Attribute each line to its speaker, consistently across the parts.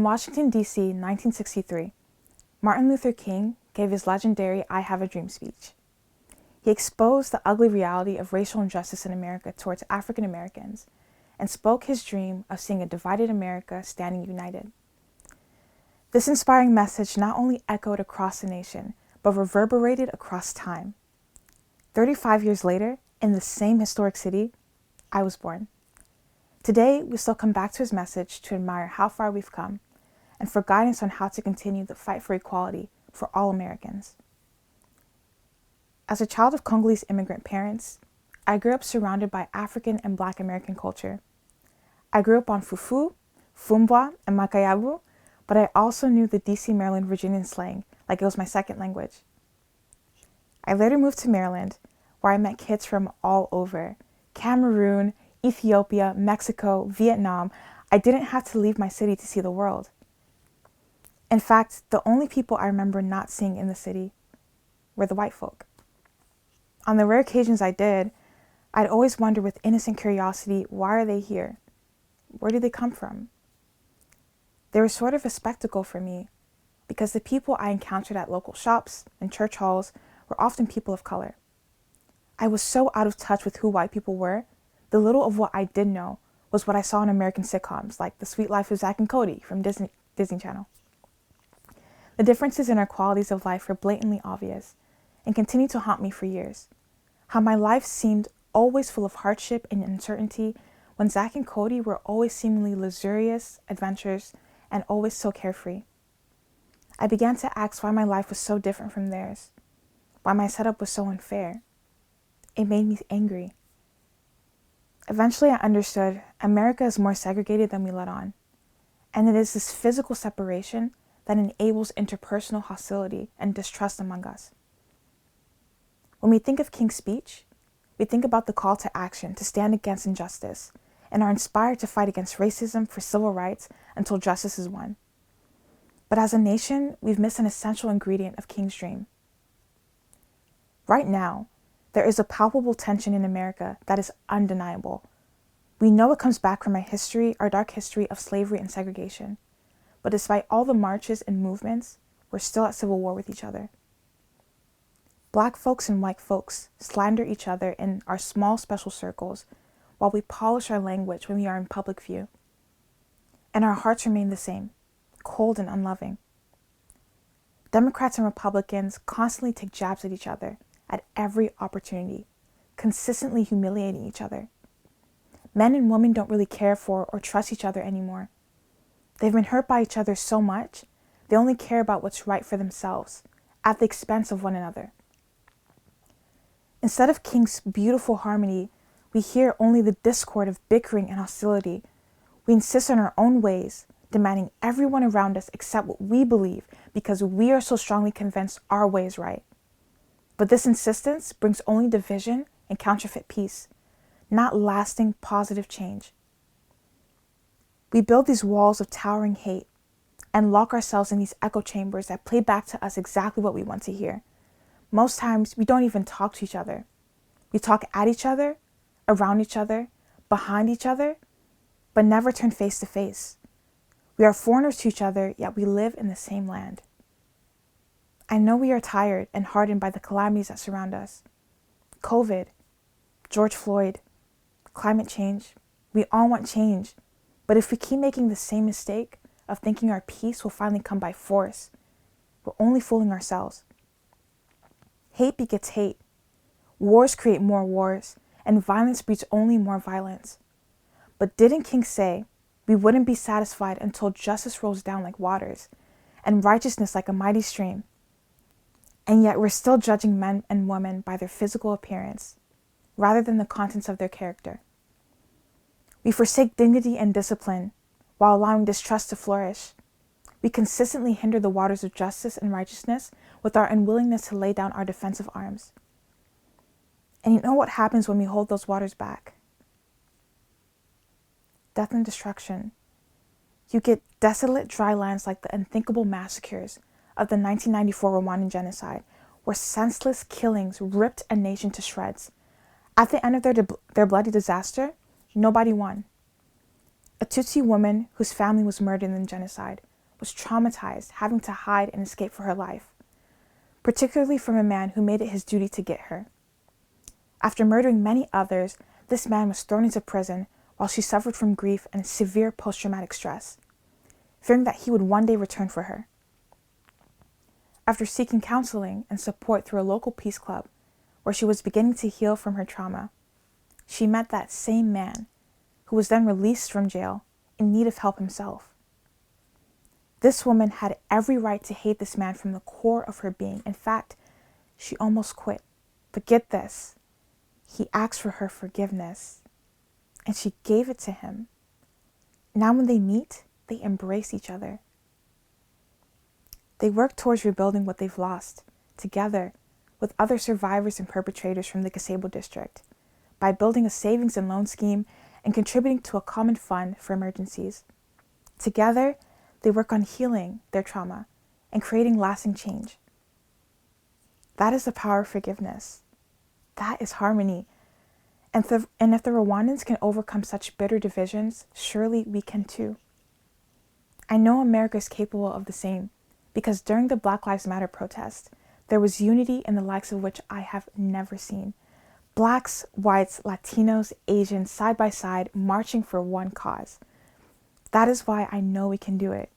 Speaker 1: In Washington, D.C., 1963, Martin Luther King gave his legendary I Have a Dream speech. He exposed the ugly reality of racial injustice in America towards African Americans and spoke his dream of seeing a divided America standing united. This inspiring message not only echoed across the nation, but reverberated across time. 35 years later, in the same historic city, I was born. Today, we still come back to his message to admire how far we've come and for guidance on how to continue the fight for equality for all Americans. As a child of Congolese immigrant parents, I grew up surrounded by African and Black American culture. I grew up on fufu, fumbwa, and makayabu, but I also knew the DC, Maryland, Virginian slang like it was my second language. I later moved to Maryland, where I met kids from all over: Cameroon, Ethiopia, Mexico, Vietnam. I didn't have to leave my city to see the world. In fact, the only people I remember not seeing in the city were the white folk. On the rare occasions I did, I'd always wonder with innocent curiosity, why are they here? Where do they come from? They were sort of a spectacle for me, because the people I encountered at local shops and church halls were often people of color. I was so out of touch with who white people were. The little of what I did know was what I saw in American sitcoms like The Sweet Life of Zack and Cody from Disney Channel. The differences in our qualities of life were blatantly obvious and continued to haunt me for years. How my life seemed always full of hardship and uncertainty when Zack and Cody were always seemingly luxurious adventures and always so carefree. I began to ask why my life was so different from theirs, why my setup was so unfair. It made me angry. Eventually, I understood America is more segregated than we let on, and it is this physical separation that enables interpersonal hostility and distrust among us. When we think of King's speech, we think about the call to action to stand against injustice and are inspired to fight against racism for civil rights until justice is won. But as a nation, we've missed an essential ingredient of King's dream. Right now, there is a palpable tension in America that is undeniable. We know it comes back from our dark history of slavery and segregation. But despite all the marches and movements, we're still at civil war with each other. Black folks and white folks slander each other in our small special circles while we polish our language when we are in public view. And our hearts remain the same, cold and unloving. Democrats and Republicans constantly take jabs at each other at every opportunity, consistently humiliating each other. Men and women don't really care for or trust each other anymore. They've been hurt by each other so much, they only care about what's right for themselves, at the expense of one another. Instead of King's beautiful harmony, we hear only the discord of bickering and hostility. We insist on our own ways, demanding everyone around us accept what we believe because we are so strongly convinced our way is right. But this insistence brings only division and counterfeit peace, not lasting positive change. We build these walls of towering hate and lock ourselves in these echo chambers that play back to us exactly what we want to hear. Most times, we don't even talk to each other. We talk at each other, around each other, behind each other, but never turn face to face. We are foreigners to each other, yet we live in the same land. I know we are tired and hardened by the calamities that surround us. COVID, George Floyd, climate change. We all want change. But if we keep making the same mistake of thinking our peace will finally come by force, we're only fooling ourselves. Hate begets hate. Wars create more wars, and violence breeds only more violence. But didn't King say we wouldn't be satisfied until justice rolls down like waters and righteousness like a mighty stream? And yet we're still judging men and women by their physical appearance rather than the contents of their character. We forsake dignity and discipline while allowing distrust to flourish. We consistently hinder the waters of justice and righteousness with our unwillingness to lay down our defensive arms. And you know what happens when we hold those waters back? Death and destruction. You get desolate dry lands like the unthinkable massacres of the 1994 Rwandan genocide, where senseless killings ripped a nation to shreds. At the end of their bloody disaster, nobody won. A Tutsi woman whose family was murdered in the genocide was traumatized, having to hide and escape for her life, particularly from a man who made it his duty to get her. After murdering many others, this man was thrown into prison while she suffered from grief and severe post-traumatic stress, fearing that he would one day return for her. After seeking counseling and support through a local peace club, where she was beginning to heal from her trauma, she met that same man, who was then released from jail in need of help himself. This woman had every right to hate this man from the core of her being. In fact, she almost quit. But get this, he asked for her forgiveness, and she gave it to him. Now when they meet, they embrace each other. They work towards rebuilding what they've lost, together with other survivors and perpetrators from the Gasebo district, by building a savings and loan scheme and contributing to a common fund for emergencies. Together, they work on healing their trauma and creating lasting change. That is the power of forgiveness. That is harmony. And if the Rwandans can overcome such bitter divisions, surely we can too. I know America is capable of the same, because during the Black Lives Matter protest, there was unity in the likes of which I have never seen. Blacks, whites, Latinos, Asians, side by side, marching for one cause. That is why I know we can do it.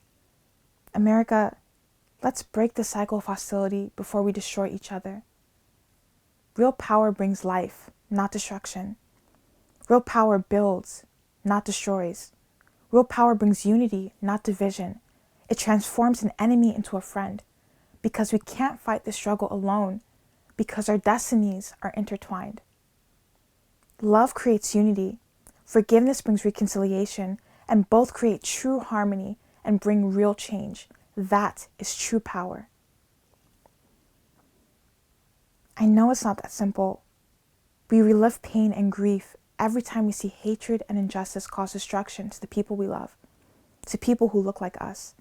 Speaker 1: America, let's break the cycle of hostility before we destroy each other. Real power brings life, not destruction. Real power builds, not destroys. Real power brings unity, not division. It transforms an enemy into a friend, because we can't fight the struggle alone, because our destinies are intertwined. Love creates unity. Forgiveness brings reconciliation, and both create true harmony and bring real change. That is true power. I know it's not that simple. We relive pain and grief every time we see hatred and injustice cause destruction to the people we love, to people who look like us.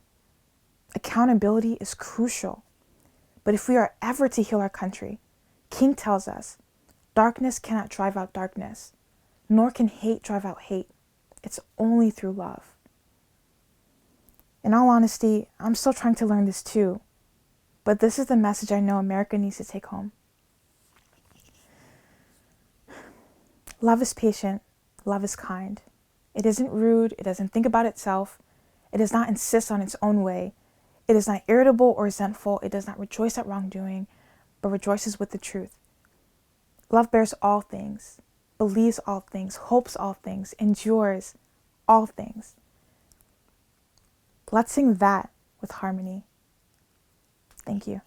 Speaker 1: Accountability is crucial. But if we are ever to heal our country, King tells us, darkness cannot drive out darkness, nor can hate drive out hate. It's only through love. In all honesty, I'm still trying to learn this too, but this is the message I know America needs to take home. Love is patient. Love is kind. It isn't rude. It doesn't think about itself. It does not insist on its own way. It is not irritable or resentful. It does not rejoice at wrongdoing, but rejoices with the truth. Love bears all things, believes all things, hopes all things, endures all things. Let's sing that with harmony. Thank you.